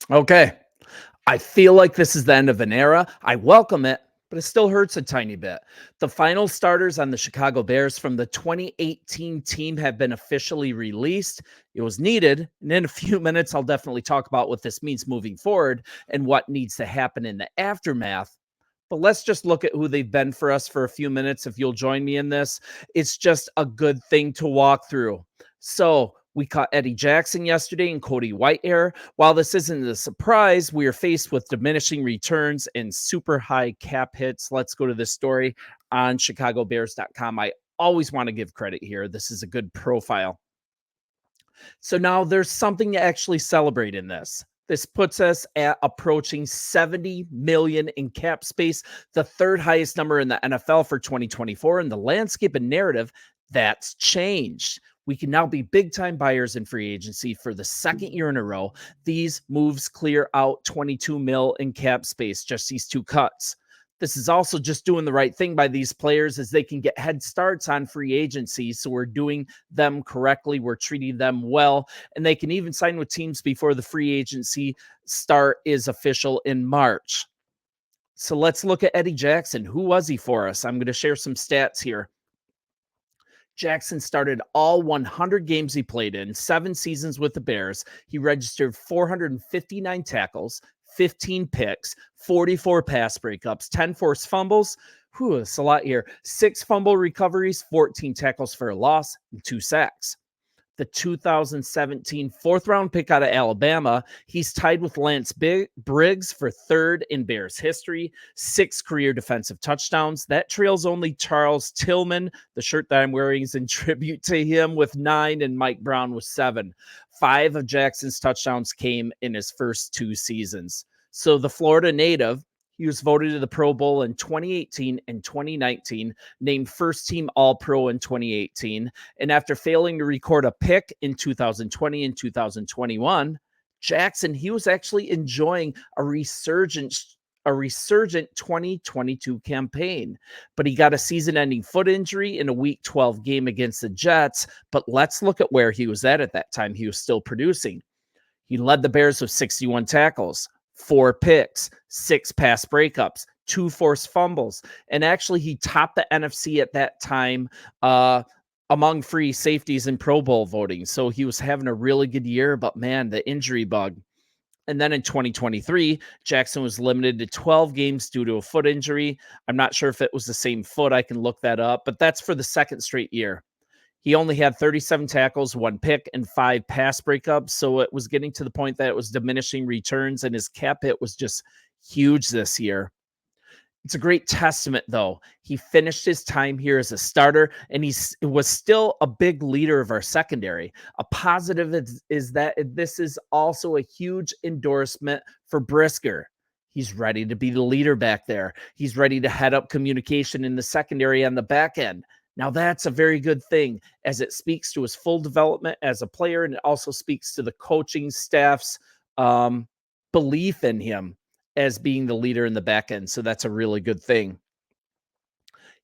Okay. I feel like this is the end of an era. I welcome it, but it still hurts a tiny bit. The final starters on the Chicago Bears from the 2018 team have been officially released. It was needed. And in a few minutes, I'll definitely talk about what this means moving forward and what needs to happen in the aftermath. But let's just look at who they've been for us for a few minutes. If you'll join me in this, it's just a good thing to walk through. So we caught Eddie Jackson yesterday and Cody Whitehair. While this isn't a surprise, we are faced with diminishing returns and super high cap hits. Let's go to this story on chicagobears.com. I always want to give credit here. This is a good profile. So now there's something to actually celebrate in this. This puts us at approaching 70 million in cap space, the third highest number in the NFL for 2024. And the landscape and narrative that's changed. We can now be big time buyers in free agency for the second year in a row. These moves clear out 22 mil in cap space, just these two cuts. This is also just doing the right thing by these players as they can get head starts on free agency. So we're doing them correctly. We're treating them well, and they can even sign with teams before the free agency start is official in March. So let's look at Eddie Jackson. Who was he for us? I'm going to share some stats here. Jackson started all 100 games he played in, 7 seasons with the Bears. He registered 459 tackles, 15 picks, 44 pass breakups, 10 forced fumbles. Whew, that's a lot here. 6 fumble recoveries, 14 tackles for a loss, and 2 sacks. The 2017 fourth round pick out of Alabama. He's tied with Lance Briggs for third in Bears history, 6 career defensive touchdowns. That trails only Charles Tillman. The shirt that I'm wearing is in tribute to him with 9 and Mike Brown with 7. 5 of Jackson's touchdowns came in his first 2 seasons. So the Florida native, he was voted to the Pro Bowl in 2018 and 2019, named first team All-Pro in 2018. And after failing to record a pick in 2020 and 2021, Jackson, he was actually enjoying a resurgent 2022 campaign. But he got a season-ending foot injury in a Week 12 game against the Jets. But let's look at where he was at that time. He was still producing. He led the Bears with 61 tackles, 4 picks, 6 pass breakups, 2 forced fumbles. And actually, he topped the NFC at that time among free safeties in Pro Bowl voting. So he was having a really good year, but man, the injury bug. And then in 2023, Jackson was limited to 12 games due to a foot injury. I'm not sure if it was the same foot. I can look that up, but that's for the second straight year. He only had 37 tackles, 1 pick, and 5 pass breakups. So it was getting to the point that it was diminishing returns, and his cap hit was just huge this year. It's a great testament, though. He finished his time here as a starter, and he was still a big leader of our secondary. A positive is that this is also a huge endorsement for Brisker. He's ready to be the leader back there. He's ready to head up communication in the secondary on the back end. Now, that's a very good thing as it speaks to his full development as a player, and it also speaks to the coaching staff's belief in him as being the leader in the back end. So that's a really good thing.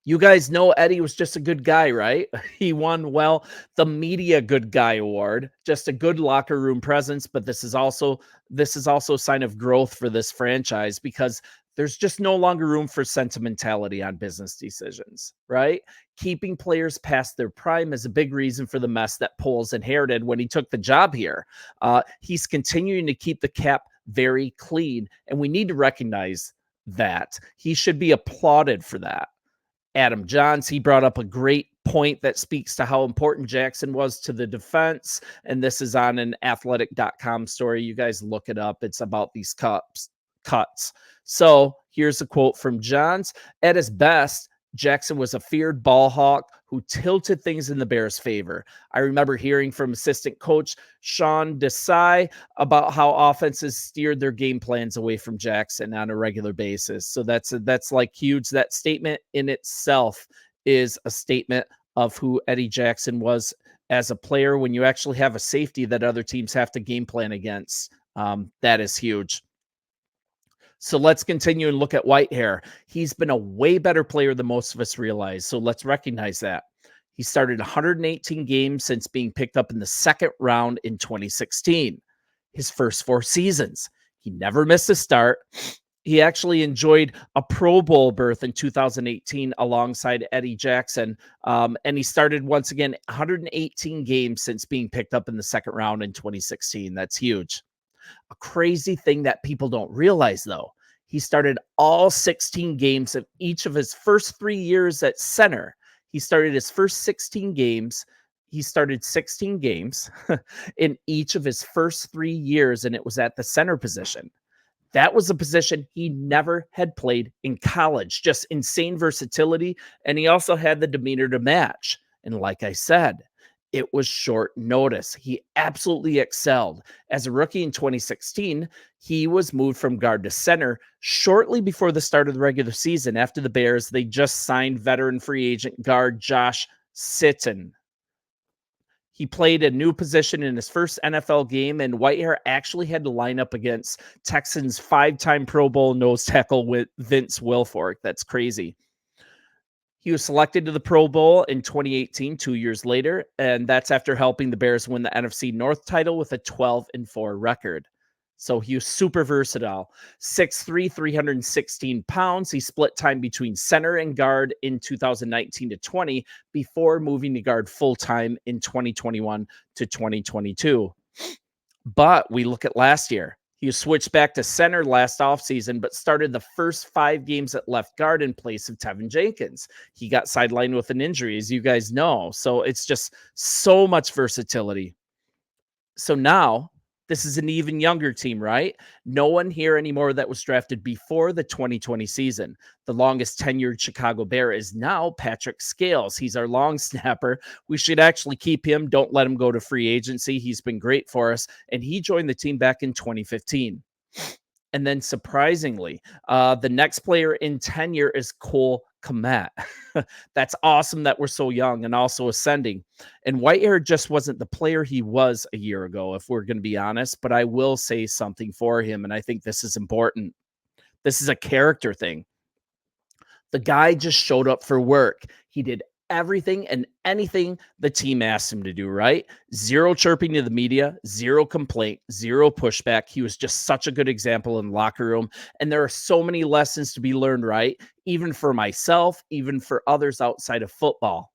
You guys know Eddie was just a good guy, right? He won, the Media Good Guy Award, just a good locker room presence. But this is also a sign of growth for this franchise because there's just no longer room for sentimentality on business decisions, right? Keeping players past their prime is a big reason for the mess that Poles inherited when he took the job here. He's continuing to keep the cap very clean, and we need to recognize that. He should be applauded for that. Adam Johns, he brought up a great point that speaks to how important Jackson was to the defense, and this is on an athletic.com story. You guys look it up. It's about these cuts. So here's a quote from Johns. At his best, Jackson was a feared ball hawk who tilted things in the Bears' favor. I remember hearing from assistant coach Sean Desai about how offenses steered their game plans away from Jackson on a regular basis. So that's like huge. That statement in itself is a statement of who Eddie Jackson was as a player. When you actually have a safety that other teams have to game plan against, that is huge. So let's continue and look at Whitehair. He's been a way better player than most of us realize. So let's recognize that. He started 118 games since being picked up in the second round in 2016. His first 4 seasons, He never missed a start. He actually enjoyed a Pro Bowl berth in 2018 alongside Eddie Jackson. And he started once again 118 games since being picked up in the second round in 2016. That's huge. A crazy thing that people don't realize, though, he started all 16 games of each of his first 3 years at center. He started his first 16 games. He started 16 games in each of his first 3 years, and it was at the center position. That was a position he never had played in college. Just insane versatility. And he also had the demeanor to match. And like I said, it was short notice. He absolutely excelled. As a rookie in 2016, he was moved from guard to center shortly before the start of the regular season. After the Bears, they just signed veteran free agent guard Josh Sitton. He played a new position in his first NFL game, and Whitehair actually had to line up against Texans 5-time Pro Bowl nose tackle with Vince Wilfork. That's crazy. He was selected to the Pro Bowl in 2018, 2 years later, and that's after helping the Bears win the NFC North title with a 12-4 record. So he was super versatile. 6'3", 316 pounds. He split time between center and guard in 2019 to 20 before moving to guard full-time in 2021 to 2022. But we look at last year. He was switched back to center last offseason, but started the first 5 games at left guard in place of Tevin Jenkins. He got sidelined with an injury, as you guys know. So it's just so much versatility. So now this is an even younger team, right? No one here anymore that was drafted before the 2020 season. The longest tenured Chicago Bear is now Patrick Scales. He's our long snapper. We should actually keep him. Don't let him go to free agency. He's been great for us. And he joined the team back in 2015. And then surprisingly, the next player in tenure is Cole Kmet. That's awesome that we're so young and also ascending. And Whitehair just wasn't the player he was a year ago, if we're going to be honest. But I will say something for him, and I think this is important. This is a character thing. The guy just showed up for work. He did everything and anything the team asked him to do, right? Zero chirping to the media, zero complaint, zero pushback. He was just such a good example in the locker room. And there are so many lessons to be learned, right? Even for myself, even for others outside of football.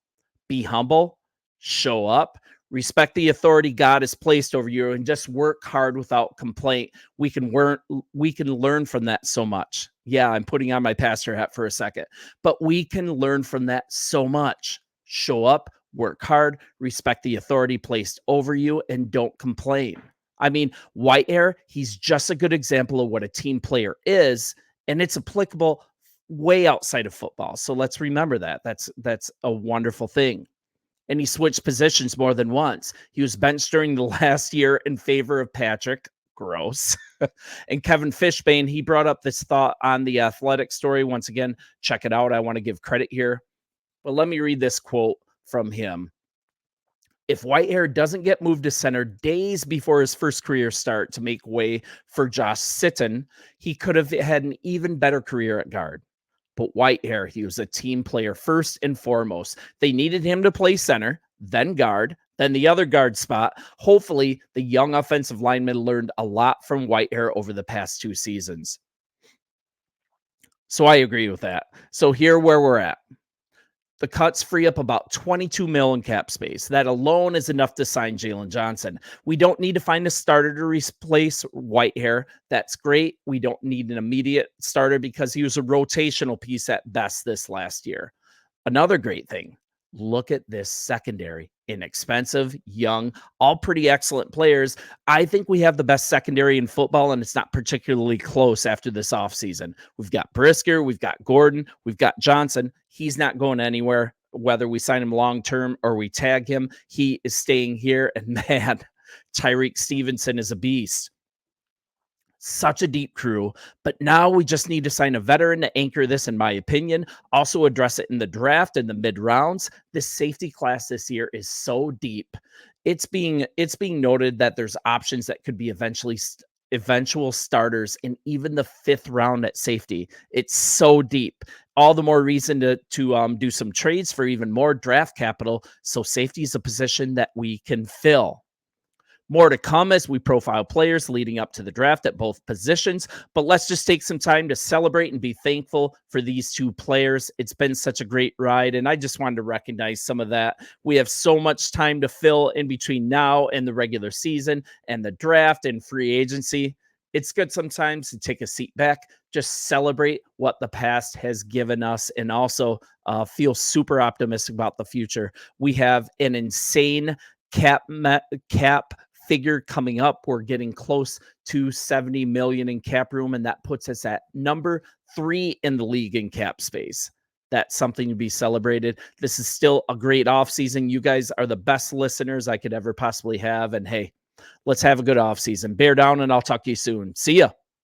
Be humble, show up, respect the authority God has placed over you, and just work hard without complaint. We can learn from that so much. Yeah, I'm putting on my pastor hat for a second, but we can learn from that so much. Show up, work hard, respect the authority placed over you, and don't complain. I mean, Whitehair, he's just a good example of what a team player is, and it's applicable way outside of football. So let's remember that. That's a wonderful thing. And he switched positions more than once. He was benched during the last year in favor of Patrick. Gross. And Kevin Fishbane, he brought up this thought on the Athletic story. Once again, check it out. I want to give credit here. But let me read this quote from him. If Whitehair doesn't get moved to center days before his first career start to make way for Josh Sitton, he could have had an even better career at guard. But Whitehair, he was a team player first and foremost. They needed him to play center, then guard, then the other guard spot. Hopefully, the young offensive lineman learned a lot from Whitehair over the past 2 seasons. So I agree with that. So here where we're at. The cuts free up about $22 million in cap space. That alone is enough to sign Jalen Johnson. We don't need to find a starter to replace Whitehair. That's great. We don't need an immediate starter because he was a rotational piece at best this last year. Another great thing, look at this secondary. Inexpensive, young, all pretty excellent players. I think we have the best secondary in football, and it's not particularly close after this offseason. We've got Brisker, we've got Gordon, we've got Johnson. He's not going anywhere, whether we sign him long-term or we tag him. He is staying here, and man, Tyreek Stevenson is a beast. Such a deep crew, but now we just need to sign a veteran to anchor this, in my opinion. Also address it in the draft and the mid rounds. This safety class this year is so deep. It's being noted that there's options that could be eventual starters in even the 5th round at safety. It's so deep. All the more reason to do some trades for even more draft capital. So safety is a position that we can fill. More to come as we profile players leading up to the draft at both positions, but let's just take some time to celebrate and be thankful for these two players. It's been such a great ride, and I just wanted to recognize some of that. We have so much time to fill in between now and the regular season and the draft and free agency. It's good sometimes to take a seat back, just celebrate what the past has given us, and also feel super optimistic about the future. We have an insane cap figure coming up. We're getting close to 70 million in cap room, and that puts us at number 3 in the league in cap space. That's something to be celebrated. This is still a great offseason. You guys are the best listeners I could ever possibly have. And hey, let's have a good offseason. Bear down, and I'll talk to you soon. See ya.